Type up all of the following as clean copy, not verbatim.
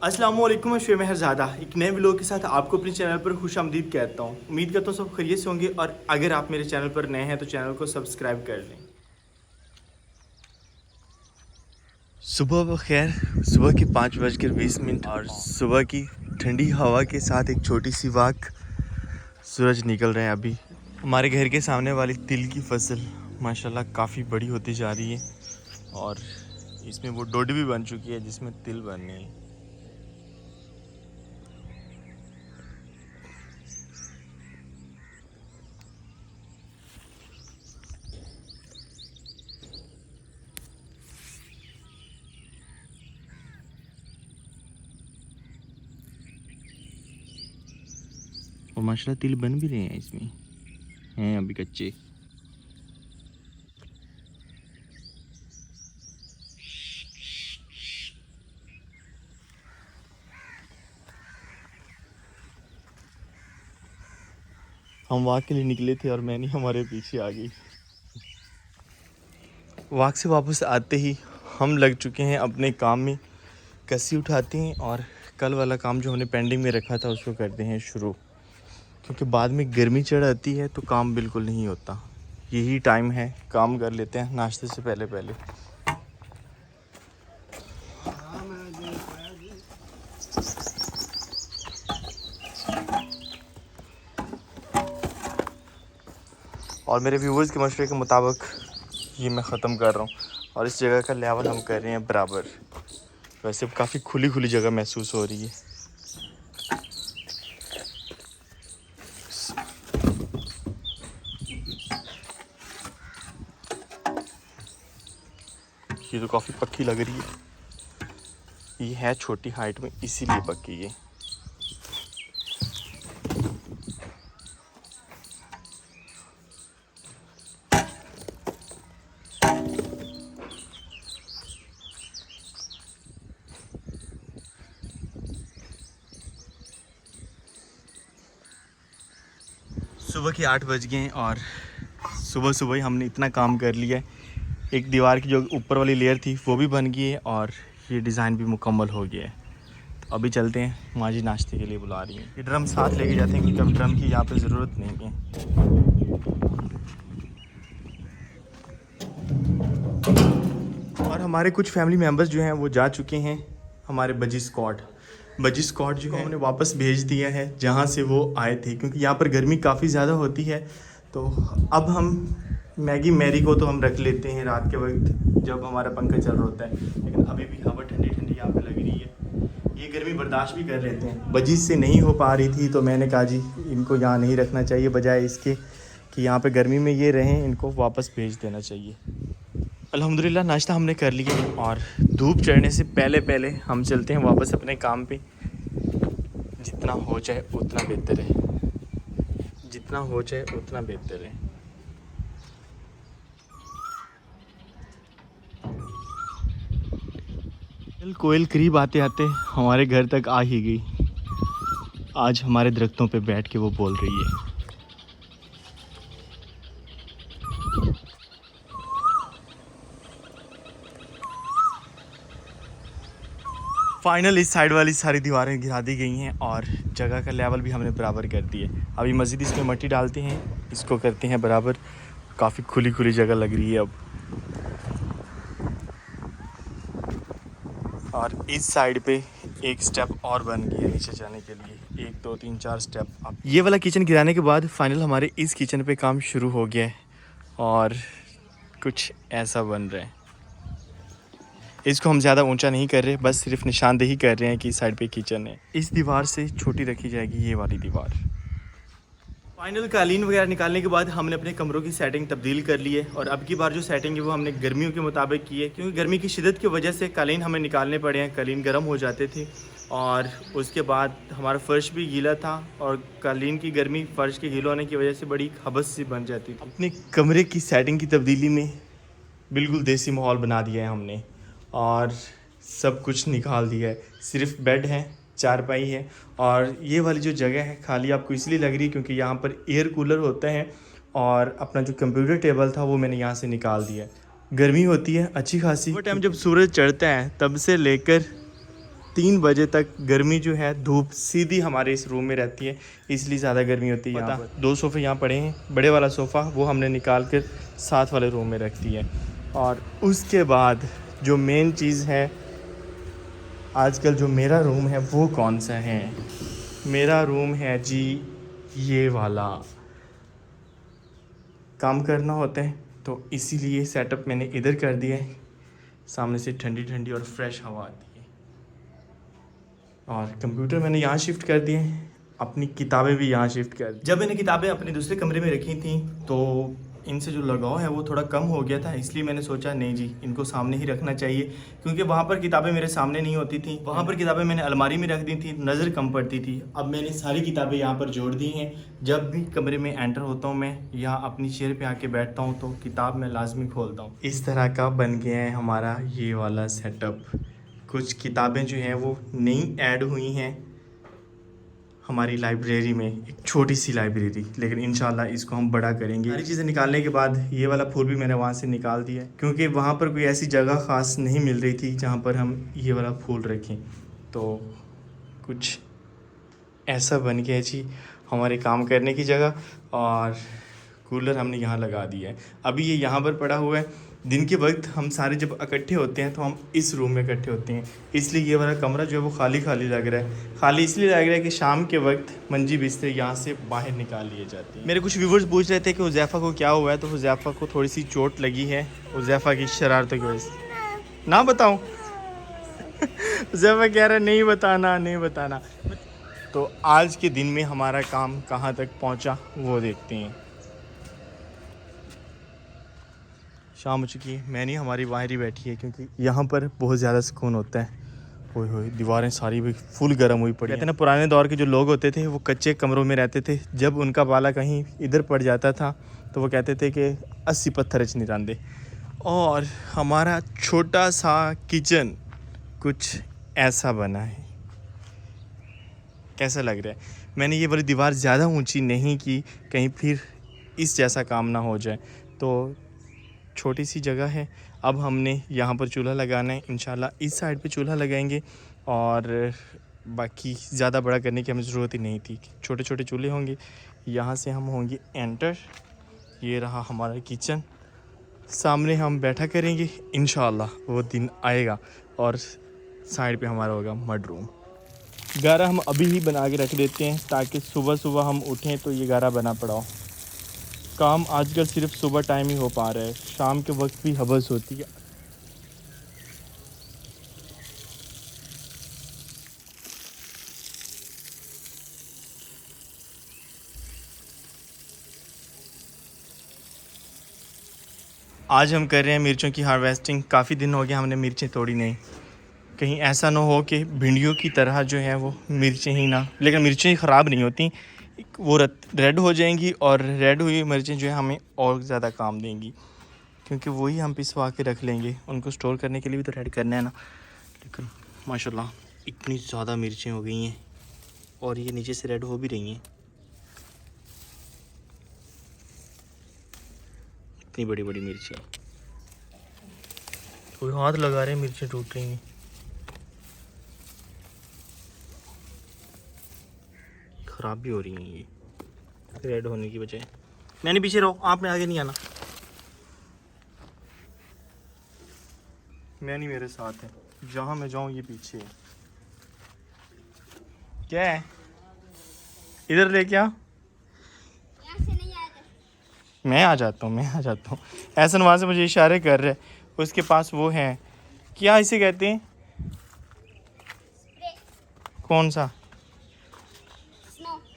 अस्सलाम वालेकुम, मैं शुएब मेहरज़ादा एक नए व्लॉग के साथ आपको अपने चैनल पर खुशामदीद कहता हूँ। उम्मीद करता हूँ सब खैरियत से होंगे और अगर आप मेरे चैनल पर नए हैं तो चैनल को सब्सक्राइब कर लें। सुबह बखैर। सुबह की 5:20 और सुबह की ठंडी हवा के साथ एक छोटी सी वाक। सूरज निकल रहे हैं अभी। हमारे घर के सामने वाली तिल की फसल माशाल्लाह काफ़ी बड़ी होती जा रही है और इसमें वो डोडी भी बन चुकी है जिसमें तिल बनने हैं। और माशाल्लाह तिल बन भी रहे हैं, इसमें हैं अभी कच्चे। हम वाक के लिए निकले थे और मैंने हमारे पीछे आ गई। वाक से वापस आते ही हम लग चुके हैं अपने काम में। कस्सी उठाते हैं और कल वाला काम जो हमने पेंडिंग में रखा था उसको करते हैं शुरू, क्योंकि बाद में गर्मी चढ़ आती है तो काम बिल्कुल नहीं होता। यही टाइम है, काम कर लेते हैं नाश्ते से पहले पहले। और मेरे व्यूवर्स के मशवरे के मुताबिक ये मैं ख़त्म कर रहा हूँ और इस जगह का लेवल हम कर रहे हैं बराबर। वैसे काफ़ी खुली खुली जगह महसूस हो रही है। ये तो काफ़ी पक्की लग रही है। ये है छोटी हाइट में इसीलिए पक्की है। सुबह के 8 बज गए हैं और सुबह सुबह ही हमने इतना काम कर लिया है। एक दीवार की जो ऊपर वाली लेयर थी वो भी बन गई है और ये डिज़ाइन भी मुकम्मल हो गया है। तो अभी चलते हैं, माँ जी नाश्ते के लिए बुला रही हैं। ये ड्रम साथ लेके जाते हैं क्योंकि अब ड्रम की यहाँ पे ज़रूरत नहीं है। और हमारे कुछ फैमिली मेम्बर्स जो हैं वो जा चुके हैं हमारे बजी स्क्वाड जो है हमने वापस भेज दिया है जहाँ से वो आए थे, क्योंकि यहाँ पर गर्मी काफ़ी ज़्यादा होती है। तो अब हम मैरी को तो हम रख लेते हैं रात के वक्त जब हमारा पंखा चल रहा होता है, लेकिन अभी भी हवा ठंडी ठंडी यहाँ पे लग रही है। ये गर्मी बर्दाश्त भी कर लेते हैं। बजी से नहीं हो पा रही थी तो मैंने कहा जी इनको यहाँ नहीं रखना चाहिए, बजाय इसके कि यहाँ पे गर्मी में ये रहें, इनको वापस भेज देना चाहिए। अल्हम्दुलिल्लाह नाश्ता हमने कर लिया और धूप चढ़ने से पहले पहले हम चलते हैं वापस अपने काम पे। जितना हो जाए उतना बेहतर है, जितना हो जाए उतना बेहतर है। कोयल करीब आते आते हमारे घर तक आ ही गई। आज हमारे दरख्तों पे बैठ के वो बोल रही है। फाइनल इस साइड वाली सारी दीवारें गिरा दी गई हैं और जगह का लेवल भी हमने बराबर कर दिया है। अभी मज़ीद इसमें मट्टी डालते हैं, इसको करते हैं बराबर। काफ़ी खुली खुली जगह लग रही है अब। और इस साइड पे एक स्टेप और बन गया है नीचे जाने के लिए। 1 2 3 4 स्टेप। अब ये वाला किचन गिराने के बाद फाइनल हमारे इस किचन पे काम शुरू हो गया है और कुछ ऐसा बन रहा है। इसको हम ज़्यादा ऊंचा नहीं कर रहे, बस सिर्फ निशानदेही कर रहे हैं कि इस साइड पे किचन है। इस दीवार से छोटी रखी जाएगी ये वाली दीवार। फाइनल कालीन वगैरह निकालने के बाद हमने अपने कमरों की सेटिंग तब्दील कर ली है और अब की बार जो सेटिंग है वो हमने गर्मियों के मुताबिक की है, क्योंकि गर्मी की शिद्दत की वजह से कालीन हमें निकालने पड़े हैं। कालीन गर्म हो जाते थे और उसके बाद हमारा फ़र्श भी गीला था और कालीन की गर्मी फ़र्श के गीला होने की वजह से बड़ी हबस सी बन जाती थी। अपने कमरे की सेटिंग की तब्दीली में बिल्कुल देसी माहौल बना दिया है हमने और सब कुछ निकाल दिया है। सिर्फ बेड है, चारपाई है और ये वाली जो जगह है खाली आपको इसलिए लग रही है क्योंकि यहाँ पर एयर कूलर होता है और अपना जो कंप्यूटर टेबल था वो मैंने यहाँ से निकाल दिया। गर्मी होती है अच्छी खासी। वो टाइम जब सूरज चढ़ता है तब से लेकर 3 बजे तक गर्मी जो है धूप सीधी हमारे इस रूम में रहती है, इसलिए ज़्यादा गर्मी होती है यहाँ पर। 2 सोफ़े यहाँ पड़े हैं, बड़े वाला सोफ़ा वो हमने निकाल कर साथ वाले रूम में रख दिया है। और उसके बाद जो मेन चीज़ है आजकल, जो मेरा रूम है वो कौन सा है? मेरा रूम है जी ये वाला। काम करना होता है तो इसीलिए सेटअप मैंने इधर कर दिया है, सामने से ठंडी ठंडी और फ्रेश हवा आती है। और कंप्यूटर मैंने यहाँ शिफ्ट कर दिए हैं, अपनी किताबें भी यहाँ शिफ्ट कर दी। जब मैंने किताबें अपने दूसरे कमरे में रखी थी तो इनसे जो लगाव है वो थोड़ा कम हो गया था, इसलिए मैंने सोचा नहीं जी इनको सामने ही रखना चाहिए, क्योंकि वहाँ पर किताबें मेरे सामने नहीं होती थी। वहाँ पर किताबें मैंने अलमारी में रख दी थी, नज़र कम पड़ती थी। अब मैंने सारी किताबें यहाँ पर जोड़ दी हैं। जब भी कमरे में एंटर होता हूँ मैं यहाँ अपनी चेयर पे आके बैठता हूँ तो किताब मैं लाजमी खोलता हूँ। इस तरह का बन गया है हमारा ये वाला सेटअप। कुछ किताबें जो हैं वो नई ऐड हुई हैं हमारी लाइब्रेरी में, एक छोटी सी लाइब्रेरी, लेकिन इंशाल्लाह इसको हम बड़ा करेंगे। सारी चीज़ें निकालने के बाद ये वाला फूल भी मैंने वहाँ से निकाल दिया, क्योंकि वहाँ पर कोई ऐसी जगह ख़ास नहीं मिल रही थी जहाँ पर हम ये वाला फूल रखें। तो कुछ ऐसा बन गया जी हमारे काम करने की जगह। और कूलर हमने यहाँ लगा दिया है, अभी ये यहाँ पर पड़ा हुआ है। दिन के वक्त हम सारे जब इकट्ठे होते हैं तो हम इस रूम में इकट्ठे होते हैं, इसलिए ये वाला कमरा जो है वो खाली खाली लग रहा है। खाली इसलिए लग रहा है कि शाम के वक्त मंजी बिस्तर यहाँ से बाहर निकाल लिए जाते हैं। मेरे कुछ व्यूवर्स पूछ रहे थे कि हुज़ैफ़ा को क्या हुआ है, तो हुज़ैफ़ा को थोड़ी सी चोट लगी है हुज़ैफ़ा की शरारतों की वजह से। ना बताऊँ? हुज़ैफ़ा कह रहा है नहीं बताना नहीं बताना। तो आज के दिन में हमारा काम कहाँ तक पहुँचा वो देखते हैं। शाम हो चुकी है, मैंने हमारी बाहर ही बैठी है क्योंकि यहाँ पर बहुत ज़्यादा सुकून होता है। ओए होए दीवारें सारी भी फुल गर्म हुई पड़ी। कहते हैं ना पुराने दौर के जो लोग होते थे वो कच्चे कमरों में रहते थे, जब उनका बाला कहीं इधर पड़ जाता था तो वो कहते थे कि 80 पत्थर च नहीं रांदे। और हमारा छोटा सा किचन कुछ ऐसा बना है। कैसा लग रहा है? मैंने ये वाली दीवार ज़्यादा ऊंची नहीं की, कहीं फिर इस जैसा काम ना हो जाए। तो छोटी सी जगह है, अब हमने यहाँ पर चूल्हा लगाना है। इंशाल्लाह इस साइड पे चूल्हा लगाएंगे और बाकी ज़्यादा बड़ा करने की हमें ज़रूरत ही नहीं थी, छोटे छोटे चूल्हे होंगे। यहाँ से हम होंगे एंटर। ये रहा हमारा किचन, सामने हम बैठा करेंगे। इंशाल्लाह वो दिन आएगा। और साइड पे हमारा होगा मड रूम। गारा हम अभी ही बना के रख देते हैं ताकि सुबह सुबह हम उठें तो ये गारा बना पड़ा हो। काम आजकल सिर्फ सुबह टाइम ही हो पा रहा है, शाम के वक्त भी हवस होती है। आज हम कर रहे हैं मिर्चों की हार्वेस्टिंग। काफ़ी दिन हो गया हमने मिर्चें तोड़ी नहीं, कहीं ऐसा ना हो कि भिंडियों की तरह जो है वो मिर्चें ही ना, लेकिन मिर्चें ख़राब नहीं होती, वो रेड हो जाएंगी और रेड हुई मिर्चें जो है हमें और ज़्यादा काम देंगी, क्योंकि वही हम पिसवा के रख लेंगे। उनको स्टोर करने के लिए भी तो रेड करना है ना। लेकिन माशाल्लाह इतनी ज़्यादा मिर्चें हो गई हैं और ये नीचे से रेड हो भी रही हैं। इतनी बड़ी बड़ी मिर्चें, कोई हाथ लगा रहे हैं मिर्चें टूट रही हैं। ख़राब भी हो रही हैं ये रेड होने की बजाय। मैंने पीछे रहो, आपने आगे नहीं आना। मैं नहीं, मेरे साथ है, जहाँ मैं जाऊँ ये पीछे है। क्या है? इधर ले क्या? मैं आ जाता हूँ। ऐसा वहाँ से मुझे इशारे कर रहे, उसके पास वो है, क्या इसे कहते हैं? कौन सा?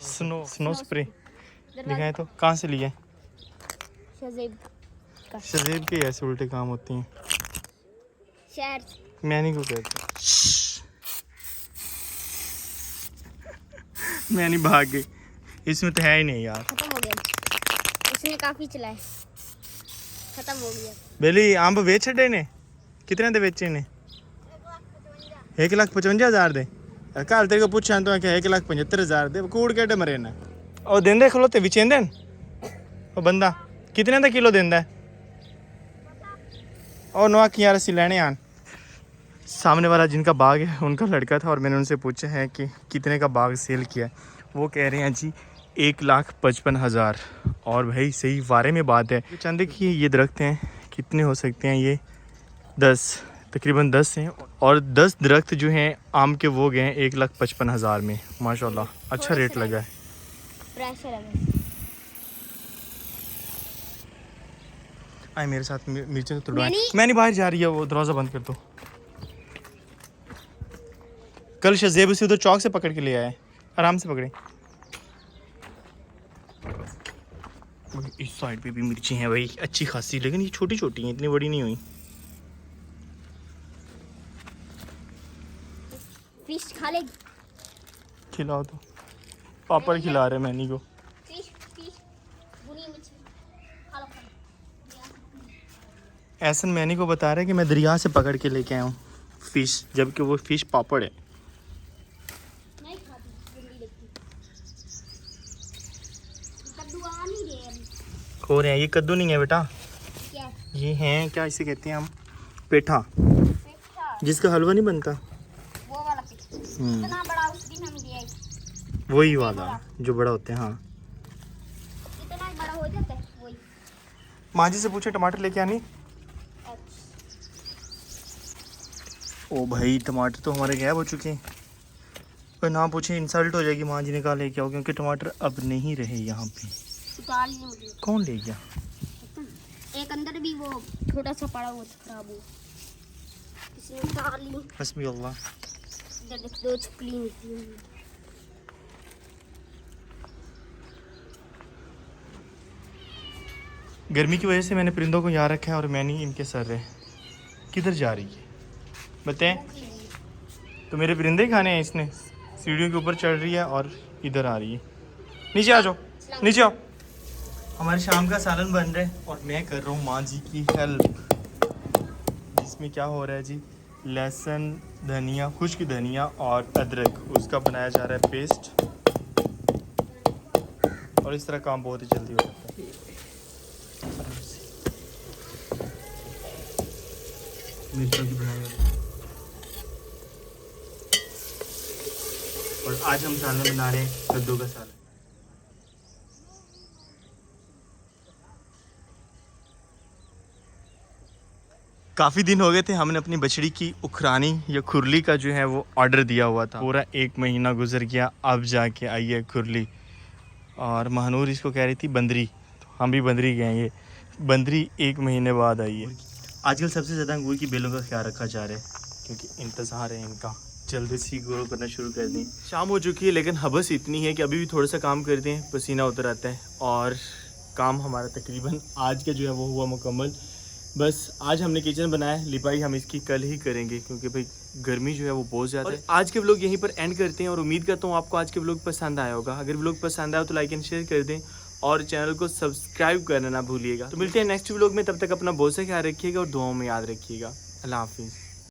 Snow spray. दिखाए तो कहाँ से लिया? शजेब के ऐसे उल्टे काम होते हैं। मैं नहीं को कहता। मैं नहीं, भाग गई, इसमें तो है ही नहीं यार। खत्म हो गया, इसने काफी चलाए, खत्म हो गया। बेली अंब बेच छड़े ने? कितने दे बेचे ने? 1,55,000 दे। कल तेरे को पूछा तो 1,75,000 दे। कूड़ केडे मरे ने? और देंदे खलोते विचेंदे ओ बंदा कितने दा किलो देंदा है? और नवा की यार असी लेने आन सामने वाला जिनका बाग है उनका लड़का था और मैंने उनसे पूछा है कि कितने का बाग सेल किया है। वो कह रहे हैं जी 1,55,000। और भाई सही वारे में बात है। चंद देखिए ये दरख्त हैं, कितने हो सकते हैं ये 10, तकरीबन 10 हैं। और 10 दरख्त जो हैं आम के वो गए हैं 1,55,000 में। माशाल्लाह अच्छा रेट लगा है। प्रेशर है। आए मेरे साथ मिर्चें तो तोड़वाएं। मैं नहीं बाहर जा रही है, वो दरवाज़ा बंद कर दो। कल शजेब उसे उधर चौक से पकड़ के ले आए, आराम से पकड़े। इस साइड पे भी मिर्ची हैं भाई अच्छी खासी, लेकिन ये छोटी छोटी हैं, इतनी बड़ी नहीं हुई। फिश खा ले। खिलाओ तो, पापड़ खिला रहे मैनी को। फिश फिश भुनी मछली खा लो, खा लो। ऐसन मैनी को बता रहे हैं कि मैं दरिया से पकड़ के लेके आया हूँ फिश, जबकि वो फिश पापड़ है। नहीं खाती, गंदी लगती। कद्दू आ नहीं रहे अभी। हो रहे हैं ये कद्दू नहीं है बेटा, क्या? ये हैं क्या इसे कहते हैं हम, पेठा, पेठा। जिसका हलवा नहीं बनता। वो वाला पेठा। इतना बड़ा उस दिन हम दिया है। वही वाला जो बड़ा होते हैं। हाँ इतना ही बड़ा हो जाता है वही। माँ जी से पूछे टमाटर लेके आनी। ओ भाई टमाटर तो हमारे गायब हो चुके हैं। कोई ना पूछे इंसल्ट हो जाएगी, माँ जी ने कहा लेके आओ, क्योंकि टमाटर अब नहीं रहे यहाँ पे। उतार लिए मुझे। कौन ले गया? एक अंदर भी वो छोटा सा पड़ा हुआ था, खराब हुआ, इसने उतार ली। हस्बी अल्लाह। इधर देख, 2 छिपकली निकली हुई। गर्मी की वजह से मैंने परिंदों को यहाँ रखा है और मैंने इनके सर रहे। किधर जा रही है बताएं? तो मेरे परिंदे ही खाने हैं इसने। सीढ़ियों के ऊपर चढ़ रही है और इधर आ रही है। नीचे आ जाओ, नीचे आओ। हमारे शाम का सालन बन रहा है और मैं कर रहा हूँ माँ जी की हेल्प। जिसमें क्या हो रहा है जी, लहसुन, धनिया, खुश्क धनिया और अदरक, उसका बनाया जा रहा है पेस्ट। और इस तरह काम बहुत ही जल्दी हो जाता है। मिर्चों की बनाई होती है। और आज हम सालन बना रहे हैं कद्दू का सालन। काफ़ी दिन हो गए थे हमने अपनी बछड़ी की उखरानी या खुरली का जो है वो ऑर्डर दिया हुआ था। पूरा 1 महीना गुजर गया, अब जाके आई है खुरली। और महानूर इसको कह रही थी बंदरी, तो हम भी बंदरी गए। ये बंदरी 1 महीने बाद आई है। आजकल सबसे ज़्यादा अंगूर की बेलों का ख्याल रखा जा रहा है, क्योंकि इंतज़ार है इनका, जल्दी से ग्रो करना शुरू कर दें। शाम हो चुकी है लेकिन हबस इतनी है कि अभी भी थोड़ा सा काम करते हैं, पसीना उतर आता है। और काम हमारा तकरीबन आज का जो है वो हुआ मुकम्मल। बस आज हमने किचन बनाया, लिपाई हम इसकी कल ही करेंगे, क्योंकि भाई गर्मी जो है वो बहुत ज़्यादा है। आज के व्लॉग यहीं पर एंड करते हैं और उम्मीद करता हूँ आपको आज के व्लॉग पसंद आया होगा। अगर व्लॉग पसंद आया तो लाइक एंड शेयर कर दें और चैनल को सब्सक्राइब करना ना भूलिएगा। तो मिलते हैं नेक्स्ट व्लॉग में, तब तक अपना बहुत सा ख्याल रखिएगा और दुआओं में याद रखिएगा। अल्लाह हाफिज़।